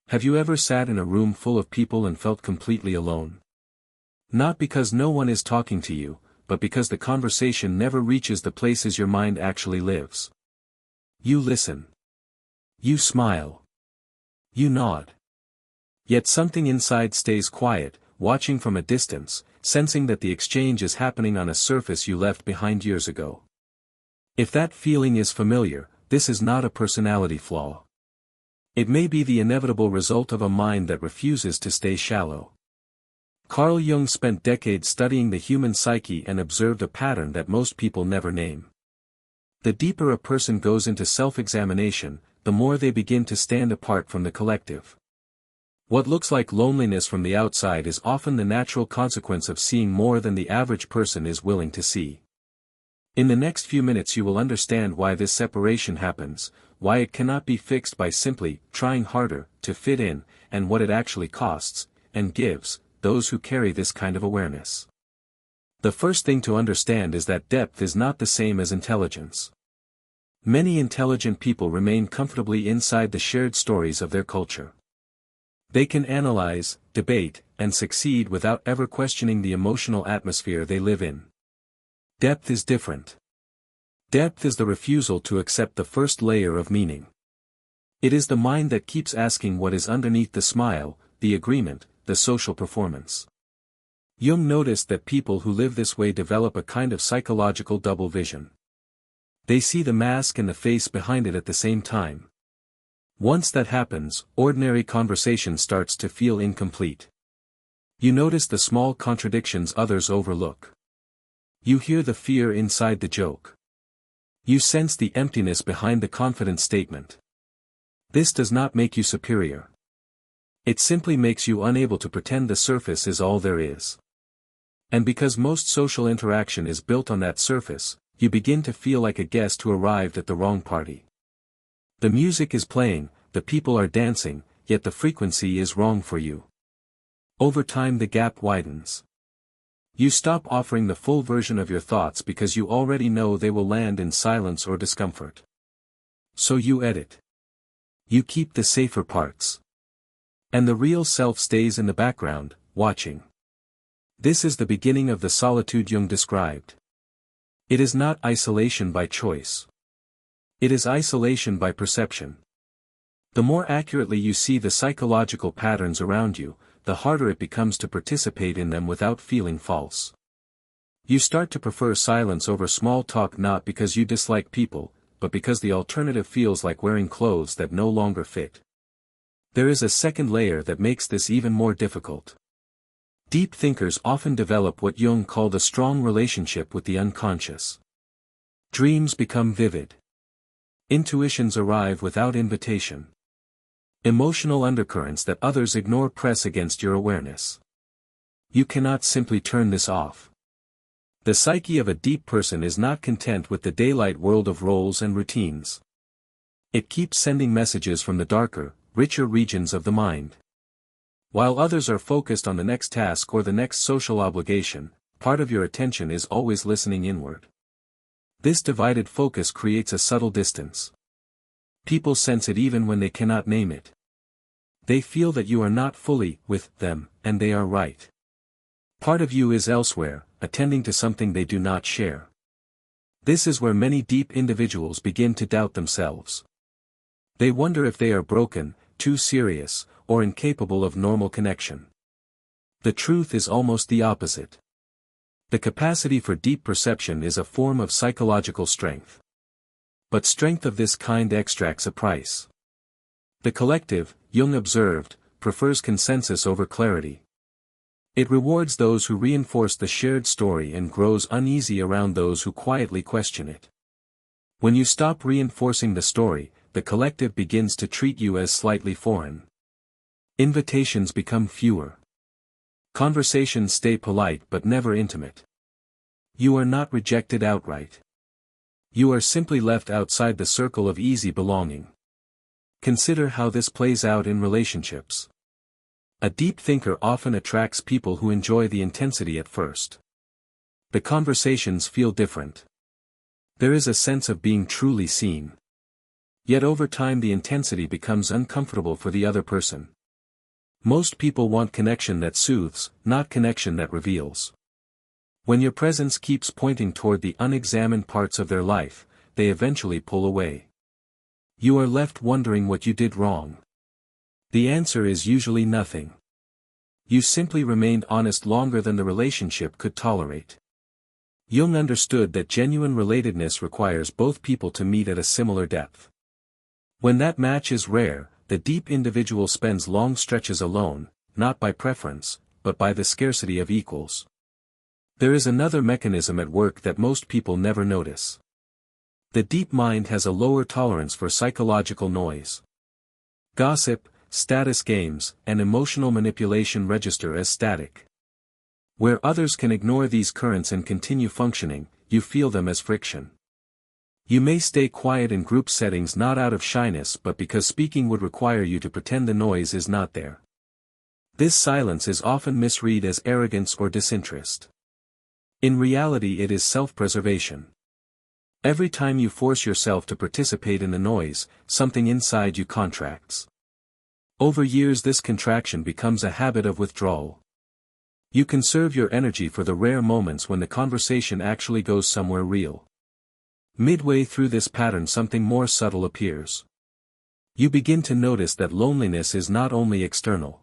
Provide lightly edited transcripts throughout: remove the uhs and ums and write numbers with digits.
Have you ever sat in a room full of people and felt completely alone? Not because no one is talking to you, but because the conversation never reaches the places your mind actually lives. You listen. You smile. You nod. Yet something inside stays quiet, watching from a distance, sensing that the exchange is happening on a surface you left behind years ago. If that feeling is familiar, this is not a personality flaw. It may be the inevitable result of a mind that refuses to stay shallow. Carl Jung spent decades studying the human psyche and observed a pattern that most people never name. The deeper a person goes into self-examination, the more they begin to stand apart from the collective. What looks like loneliness from the outside is often the natural consequence of seeing more than the average person is willing to see. In the next few minutes you will understand why this separation happens, why it cannot be fixed by simply trying harder to fit in, and what it actually costs, and gives, those who carry this kind of awareness. The first thing to understand is that depth is not the same as intelligence. Many intelligent people remain comfortably inside the shared stories of their culture. They can analyze, debate, and succeed without ever questioning the emotional atmosphere they live in. Depth is different. Depth is the refusal to accept the first layer of meaning. It is the mind that keeps asking what is underneath the smile, the agreement, the social performance. Jung noticed that people who live this way develop a kind of psychological double vision. They see the mask and the face behind it at the same time. Once that happens, ordinary conversation starts to feel incomplete. You notice the small contradictions others overlook. You hear the fear inside the joke. You sense the emptiness behind the confident statement. This does not make you superior. It simply makes you unable to pretend the surface is all there is. And because most social interaction is built on that surface, you begin to feel like a guest who arrived at the wrong party. The music is playing, the people are dancing, yet the frequency is wrong for you. Over time the gap widens. You stop offering the full version of your thoughts because you already know they will land in silence or discomfort. So you edit. You keep the safer parts. And the real self stays in the background, watching. This is the beginning of the solitude Jung described. It is not isolation by choice. It is isolation by perception. The more accurately you see the psychological patterns around you, the harder it becomes to participate in them without feeling false. You start to prefer silence over small talk not because you dislike people, but because the alternative feels like wearing clothes that no longer fit. There is a second layer that makes this even more difficult. Deep thinkers often develop what Jung called a strong relationship with the unconscious. Dreams become vivid. Intuitions arrive without invitation. Emotional undercurrents that others ignore press against your awareness. You cannot simply turn this off. The psyche of a deep person is not content with the daylight world of roles and routines. It keeps sending messages from the darker, richer regions of the mind. While others are focused on the next task or the next social obligation, part of your attention is always listening inward. This divided focus creates a subtle distance. People sense it even when they cannot name it. They feel that you are not fully with them, and they are right. Part of you is elsewhere, attending to something they do not share. This is where many deep individuals begin to doubt themselves. They wonder if they are broken, too serious, or incapable of normal connection. The truth is almost the opposite. The capacity for deep perception is a form of psychological strength. But strength of this kind extracts a price. The collective, Jung observed, prefers consensus over clarity. It rewards those who reinforce the shared story and grows uneasy around those who quietly question it. When you stop reinforcing the story, the collective begins to treat you as slightly foreign. Invitations become fewer. Conversations stay polite but never intimate. You are not rejected outright. You are simply left outside the circle of easy belonging. Consider how this plays out in relationships. A deep thinker often attracts people who enjoy the intensity at first. The conversations feel different. There is a sense of being truly seen. Yet over time the intensity becomes uncomfortable for the other person. Most people want connection that soothes, not connection that reveals. When your presence keeps pointing toward the unexamined parts of their life, they eventually pull away. You are left wondering what you did wrong. The answer is usually nothing. You simply remained honest longer than the relationship could tolerate. Jung understood that genuine relatedness requires both people to meet at a similar depth. When that match is rare, the deep individual spends long stretches alone, not by preference, but by the scarcity of equals. There is another mechanism at work that most people never notice. The deep mind has a lower tolerance for psychological noise. Gossip, status games, and emotional manipulation register as static. Where others can ignore these currents and continue functioning, you feel them as friction. You may stay quiet in group settings not out of shyness but because speaking would require you to pretend the noise is not there. This silence is often misread as arrogance or disinterest. In reality, it is self-preservation. Every time you force yourself to participate in the noise, something inside you contracts. Over years, this contraction becomes a habit of withdrawal. You conserve your energy for the rare moments when the conversation actually goes somewhere real. Midway through this pattern, something more subtle appears. You begin to notice that loneliness is not only external.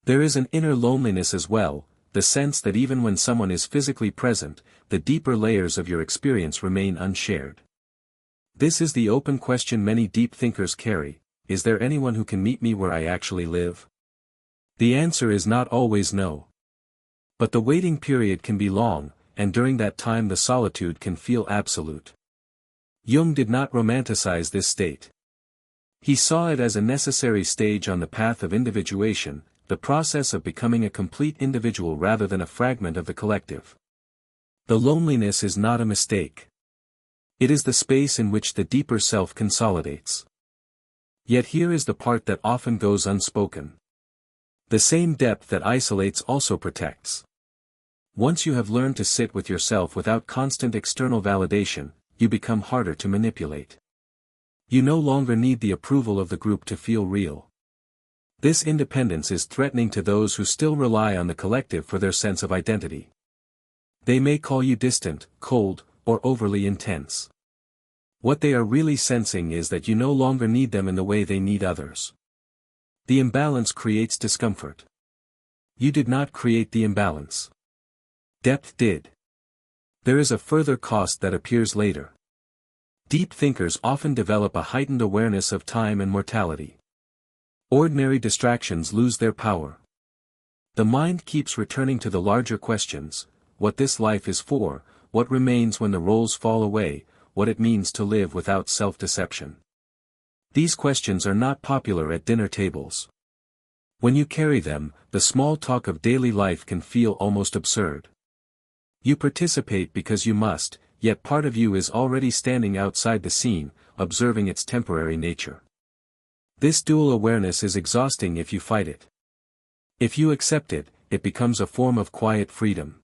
There is an inner loneliness as well, the sense that even when someone is physically present, the deeper layers of your experience remain unshared. This is the open question many deep thinkers carry: is there anyone who can meet me where I actually live? The answer is not always no. But the waiting period can be long, and during that time the solitude can feel absolute. Jung did not romanticize this state. He saw it as a necessary stage on the path of individuation, the process of becoming a complete individual rather than a fragment of the collective. The loneliness is not a mistake. It is the space in which the deeper self consolidates. Yet here is the part that often goes unspoken. The same depth that isolates also protects. Once you have learned to sit with yourself without constant external validation, you become harder to manipulate. You no longer need the approval of the group to feel real. This independence is threatening to those who still rely on the collective for their sense of identity. They may call you distant, cold, or overly intense. What they are really sensing is that you no longer need them in the way they need others. The imbalance creates discomfort. You did not create the imbalance. Depth did. There is a further cost that appears later. Deep thinkers often develop a heightened awareness of time and mortality. Ordinary distractions lose their power. The mind keeps returning to the larger questions: what this life is for, what remains when the roles fall away, what it means to live without self-deception. These questions are not popular at dinner tables. When you carry them, the small talk of daily life can feel almost absurd. You participate because you must, yet part of you is already standing outside the scene, observing its temporary nature. This dual awareness is exhausting if you fight it. If you accept it, it becomes a form of quiet freedom.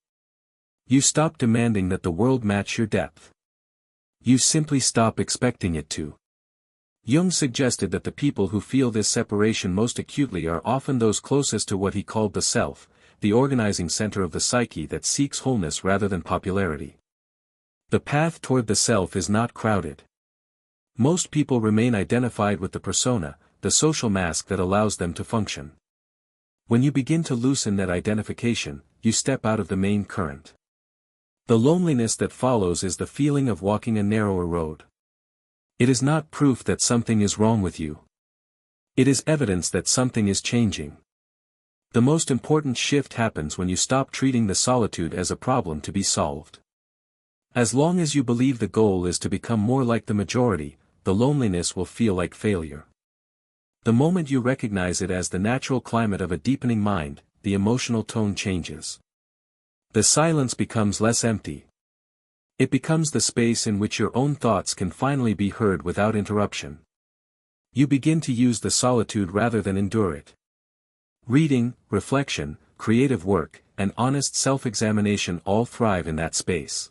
You stop demanding that the world match your depth. You simply stop expecting it to. Jung suggested that the people who feel this separation most acutely are often those closest to what he called the self, the organizing center of the psyche that seeks wholeness rather than popularity. The path toward the self is not crowded. Most people remain identified with the persona, the social mask that allows them to function. When you begin to loosen that identification, you step out of the main current. The loneliness that follows is the feeling of walking a narrower road. It is not proof that something is wrong with you. It is evidence that something is changing. The most important shift happens when you stop treating the solitude as a problem to be solved. As long as you believe the goal is to become more like the majority, the loneliness will feel like failure. The moment you recognize it as the natural climate of a deepening mind, the emotional tone changes. The silence becomes less empty. It becomes the space in which your own thoughts can finally be heard without interruption. You begin to use the solitude rather than endure it. Reading, reflection, creative work, and honest self-examination all thrive in that space.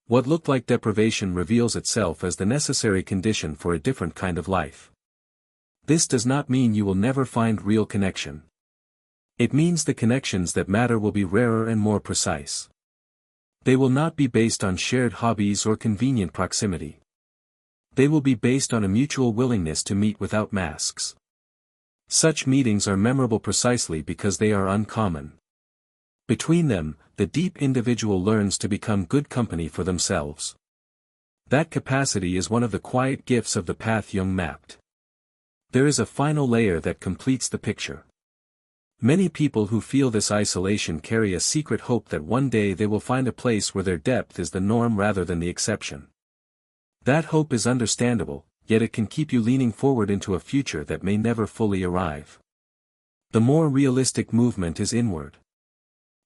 What looked like deprivation reveals itself as the necessary condition for a different kind of life. This does not mean you will never find real connection. It means the connections that matter will be rarer and more precise. They will not be based on shared hobbies or convenient proximity. They will be based on a mutual willingness to meet without masks. Such meetings are memorable precisely because they are uncommon. Between them, the deep individual learns to become good company for themselves. That capacity is one of the quiet gifts of the path Jung mapped. There is a final layer that completes the picture. Many people who feel this isolation carry a secret hope that one day they will find a place where their depth is the norm rather than the exception. That hope is understandable, yet it can keep you leaning forward into a future that may never fully arrive. The more realistic movement is inward.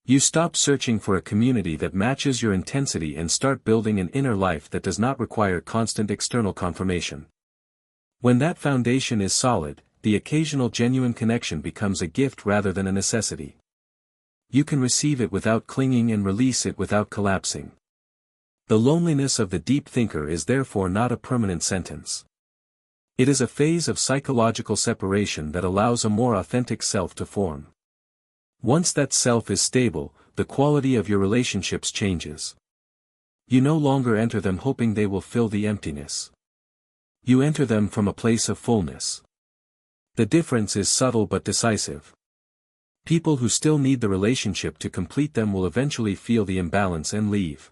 You stop searching for a community that matches your intensity and start building an inner life that does not require constant external confirmation. When that foundation is solid, the occasional genuine connection becomes a gift rather than a necessity. You can receive it without clinging and release it without collapsing. The loneliness of the deep thinker is therefore not a permanent sentence. It is a phase of psychological separation that allows a more authentic self to form. Once that self is stable, the quality of your relationships changes. You no longer enter them hoping they will fill the emptiness. You enter them from a place of fullness. The difference is subtle but decisive. People who still need the relationship to complete them will eventually feel the imbalance and leave.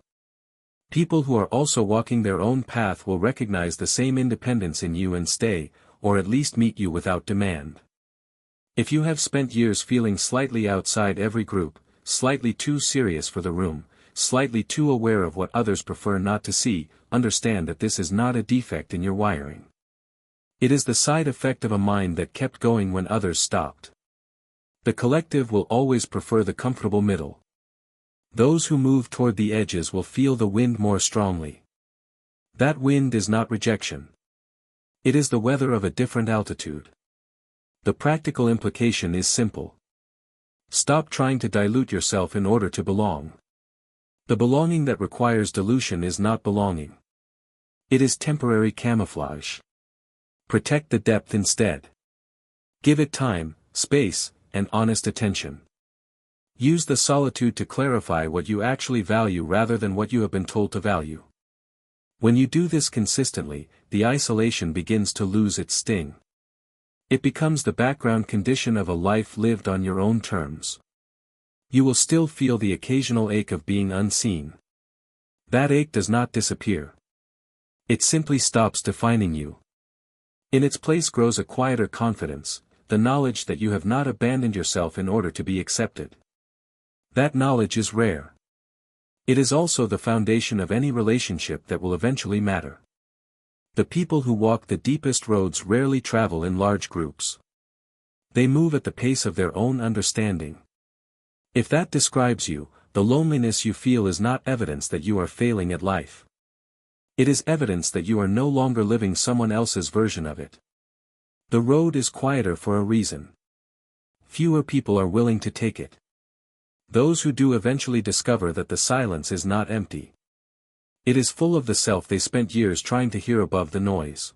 People who are also walking their own path will recognize the same independence in you and stay, or at least meet you without demand. If you have spent years feeling slightly outside every group, slightly too serious for the room, slightly too aware of what others prefer not to see, understand that this is not a defect in your wiring. It is the side effect of a mind that kept going when others stopped. The collective will always prefer the comfortable middle. Those who move toward the edges will feel the wind more strongly. That wind is not rejection. It is the weather of a different altitude. The practical implication is simple. Stop trying to dilute yourself in order to belong. The belonging that requires dilution is not belonging. It is temporary camouflage. Protect the depth instead. Give it time, space, and honest attention. Use the solitude to clarify what you actually value rather than what you have been told to value. When you do this consistently, the isolation begins to lose its sting. It becomes the background condition of a life lived on your own terms. You will still feel the occasional ache of being unseen. That ache does not disappear. It simply stops defining you. In its place grows a quieter confidence, the knowledge that you have not abandoned yourself in order to be accepted. That knowledge is rare. It is also the foundation of any relationship that will eventually matter. The people who walk the deepest roads rarely travel in large groups. They move at the pace of their own understanding. If that describes you, the loneliness you feel is not evidence that you are failing at life. It is evidence that you are no longer living someone else's version of it. The road is quieter for a reason. Fewer people are willing to take it. Those who do eventually discover that the silence is not empty. It is full of the self they spent years trying to hear above the noise.